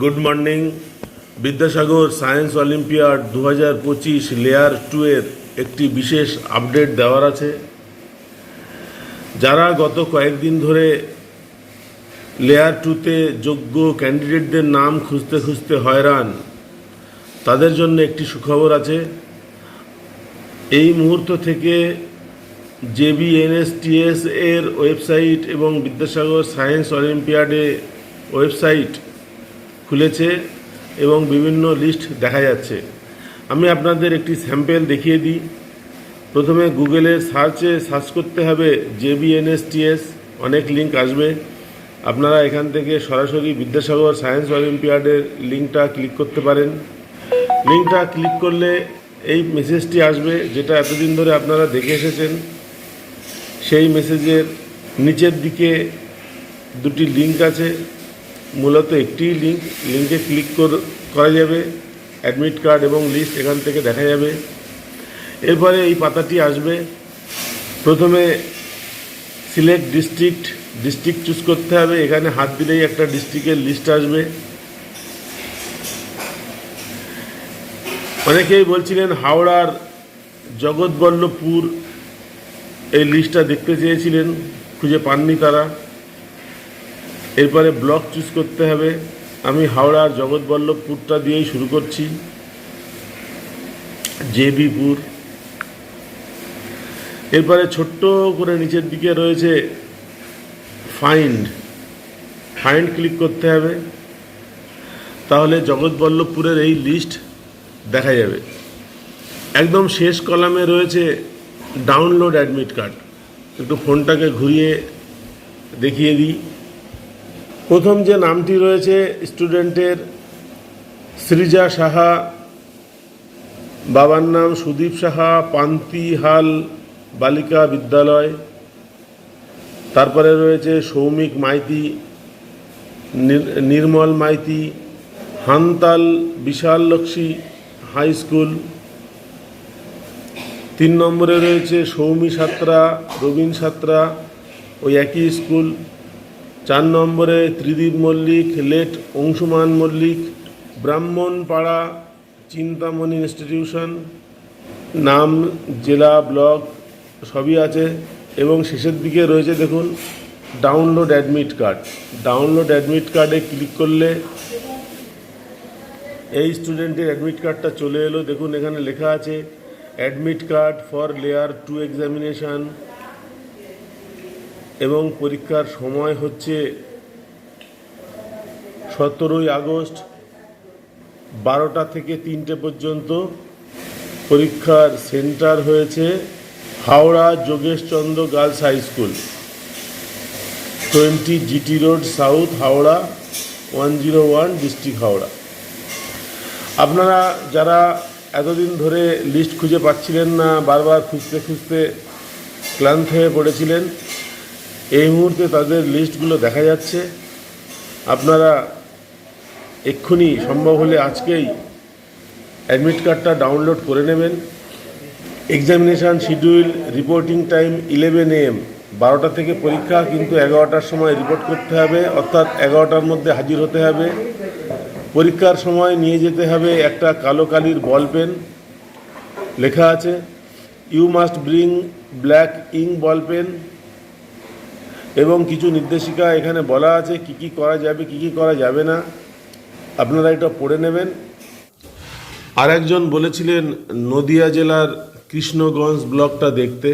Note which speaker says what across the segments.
Speaker 1: Good morning. Vidyasagar science olympiad 2025 layer 2 এর একটি বিশেষ আপডেট দেওয়ার আছে। যারা গত কয়েকদিন ধরে লেয়ার 2তে যোগ্য ক্যান্ডিডেটদের নাম খুঁজতে খুঁজতে হয়রান, তাদের জন্য একটি সুখবর আছে। এই মুহূর্ত থেকে JBNSTS এর ওয়েবসাইট এবং বিদ্যাসাগর সায়েন্স অলিম্পিয়াডে ওয়েবসাইট খুলেছে এবং বিভিন্ন লিস্ট দেখা যাচ্ছে। আমি আপনাদের একটি স্যাম্পেল দেখিয়ে দিই। প্রথমে গুগলের সার্চ করতে হবে JBNSTS, অনেক লিঙ্ক আসবে। আপনারা এখান থেকে সরাসরি বিদ্যাসাগর সায়েন্স অলিম্পিয়াডের লিঙ্কটা ক্লিক করতে পারেন। লিঙ্কটা ক্লিক করলে এই মেসেজটি আসবে, যেটা এতদিন ধরে আপনারা দেখে এসেছেন। সেই মেসেজের নিচের দিকে দুটি লিঙ্ক আছে, মূলত একটি লিঙ্কে ক্লিক করা যাবে। অ্যাডমিট কার্ড এবং লিস্ট এখান থেকে দেখা যাবে। এরপরে এই পাতাটি আসবে। প্রথমে সিলেক্ট ডিস্ট্রিক্ট চুজ করতে হবে। এখানে হাত দিলেই একটা ডিস্ট্রিক্টের লিস্ট আসবে। অনেকেই বলছিলেন হাওড়ার জগৎবল্লভপুর এই লিস্টটা দেখতে চেয়েছিলেন, খুঁজে পাননি তারা। এরপরে ব্লক চুজ করতে হবে। আমি হাওড়ার জগৎবল্লভপুরটা দিয়েই শুরু করছি, JB-পুর। এরপরে ছোট্ট করে নিচের দিকে রয়েছে ফাইন্ড ক্লিক করতে হবে। তাহলে জগৎবল্লভপুরের এই লিস্ট দেখা যাবে। একদম শেষ কলামে রয়েছে ডাউনলোড অ্যাডমিট কার্ড। একটু ফোনটাকে ঘুরিয়ে দেখিয়ে দিই। প্রথম যে নামটি রয়েছে স্টুডেন্টের, সৃজা সাহা, বাবার নাম সুদীপ সাহা, পান্তিহাল বালিকা বিদ্যালয়। তারপরে রয়েছে সৌমিক মাইতি, নির্মল মাইতি, হানতাল বিশাল লক্ষ্মী হাই স্কুল। 3 নম্বরে রয়েছে সৌমি সাত্রা, রবীন সাত্রা, ওই একই স্কুল। 4 নম্বরে ত্রিদীপ মল্লিক, লেট অংশুমান মল্লিক, ব্রাহ্মণপাড়া চিন্তামণি ইনস্টিটিউশন। নাম, জেলা, ব্লক সবই আছে। এবং শেষের দিকে রয়েছে দেখুন ডাউনলোড অ্যাডমিট কার্ডে ক্লিক করলে এই স্টুডেন্টের অ্যাডমিট কার্ডটা চলে এলো। দেখুন এখানে লেখা আছে admit card for layer 2 examination, এবং পরীক্ষার সময় হচ্ছে 17 আগস্ট 12টা থেকে 3টে পর্যন্ত। পরীক্ষার সেন্টার হয়েছে Howrah Jogeshchandra girls high school, 20 GT road south, Howrah 101, district Howrah. আপনারা যারা এতদিন ধরে লিস্ট খুঁজে পাচ্ছিলেন না, বারবার খুঁজতে ক্লান্ত হয়ে পড়েছিলেন, এই মুহূর্তে তাদের লিস্টগুলো দেখা যাচ্ছে। আপনারা এক্ষুনি সম্ভব হলে আজকেই অ্যাডমিট কার্ডটা ডাউনলোড করে নেবেন। Examination schedule, reporting time 11 AM, 12টা থেকে পরীক্ষা, কিন্তু 11টার সময় রিপোর্ট করতে হবে, অর্থাৎ 11টার মধ্যে হাজির হতে হবে। পরীক্ষার সময় নিয়ে যেতে হবে একটা কালো কালির বল পেন। লেখা আছে you must bring black ink ball pen, এবং কিছু নির্দেশিকা এখানে বলা আছে কি কি করা যাবে, কি কি করা যাবে না। আপনারা এটা পড়ে নেবেন। আর একজন বলেছিলেন নদিয়া জেলার কৃষ্ণগঞ্জ ব্লকটা দেখতে,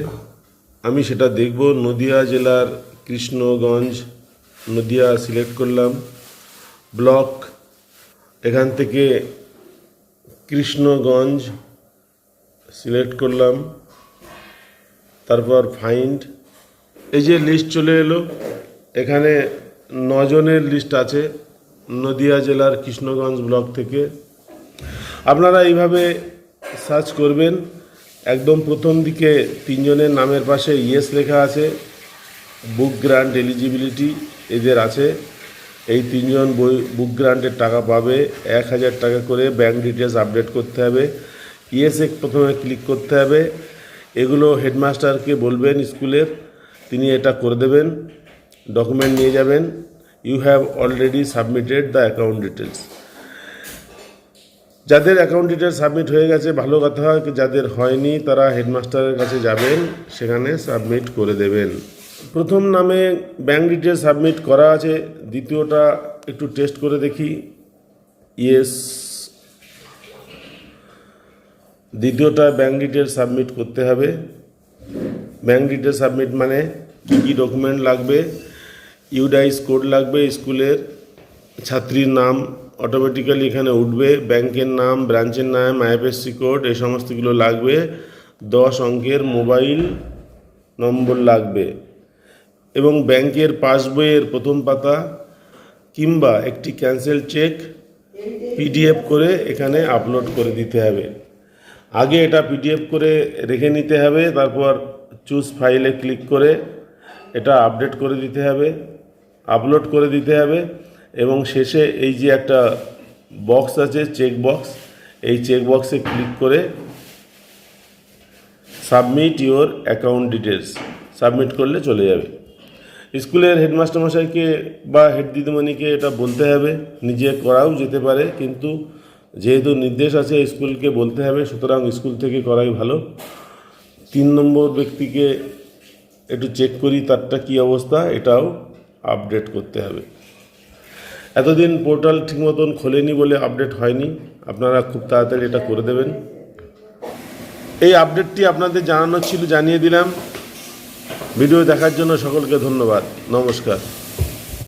Speaker 1: আমি সেটা দেখব। নদিয়া জেলার কৃষ্ণগঞ্জ, নদিয়া সিলেক্ট করলাম, ব্লক, এখান থেকে কৃষ্ণগঞ্জ সিলেক্ট করলাম, তারপর ফাইন্ড। এই যে লিস্ট চলে এলো, এখানে 9 জনের লিস্ট আছে নদিয়া জেলার কৃষ্ণগঞ্জ ব্লক থেকে। আপনারা এইভাবে সার্চ করবেন। একদম প্রথম দিকে 3 জনের নামের পাশে ইয়েস লেখা আছে, বুক গ্রান্ট এলিজিবিলিটি এদের আছে। এই 3 জন বুক গ্রান্টের টাকা পাবে, 1000 টাকা করে। ব্যাঙ্ক ডিটেলস আপডেট করতে হবে, ইয়েসে প্রথমে ক্লিক করতে হবে। এগুলো হেডমাস্টারকে বলবেন স্কুলের, তিনি এটা করে দেবেন। ডকুমেন্ট নিয়ে যাবেন, you have already submitted the account details. যাদের অ্যাকাউন্ট ডিটেলস সাবমিট হয়ে গেছে ভালো কথা, যাদের হয়নি তারা হেডমাস্টারের কাছে যাবেন, সেখানে সাবমিট করে দেবেন। প্রথম নামে ব্যাঙ্ক ডিটেলস সাবমিট করা আছে, দ্বিতীয়টা একটু টেস্ট করে দেখি। ইয়েস, দ্বিতীয়টা ব্যাঙ্ক ডিটেলস সাবমিট করতে হবে। ব্যাঙ্ক ডিটেলস সাবমিট মানে কী কী ডকুমেন্ট লাগবে? ইউডাইস কোড লাগবে, স্কুলের ছাত্রীর নাম অটোমেটিক্যালি এখানে উঠবে, ব্যাংকের নাম, ব্রাঞ্চের নাম, আইএফএসসি কোড, এই সমস্তগুলো লাগবে। 10 অঙ্কের মোবাইল নম্বর লাগবে এবং ব্যাংকের পাসবইয়ের প্রথম পাতা কিংবা একটি ক্যান্সেল চেক পিডিএফ করে এখানে আপলোড করে দিতে হবে। আগে এটা পিডিএফ করে রেখে নিতে হবে, তারপর চুজ ফাইলে ক্লিক করে এটা আপডেট করে দিতে হবে, আপলোড করে দিতে হবে এবং শেষে এই যে একটা বক্স আছে চেক বক্স, এই চেক বক্সে ক্লিক করে submit your account details submit করলে চলে যাবে। স্কুলের হেডমাস্টার মশাইকে বা হেড দিদিমণিকে এটা বলতে হবে, নিজে করাও যেতে পারে, কিন্তু যেহেতু নির্দেশ আছে স্কুলকে বলতে হবে, সুতরাং স্কুল থেকে করাই ভালো। 3 নম্বর ব্যক্তিকে একটু চেক করি তারটা কী অবস্থা, এটাও আপডেট করতে হবে। এতদিন পোর্টাল ঠিক মতন খোলেনি বলে আপডেট হয়নি, আপনারা খুব তাড়াতাড়ি এটা করে দেবেন। এই আপডেটটি আপনাদের জানানোর ছিল, জানিয়ে দিলাম। ভিডিও দেখার জন্য সকলকে ধন্যবাদ, নমস্কার।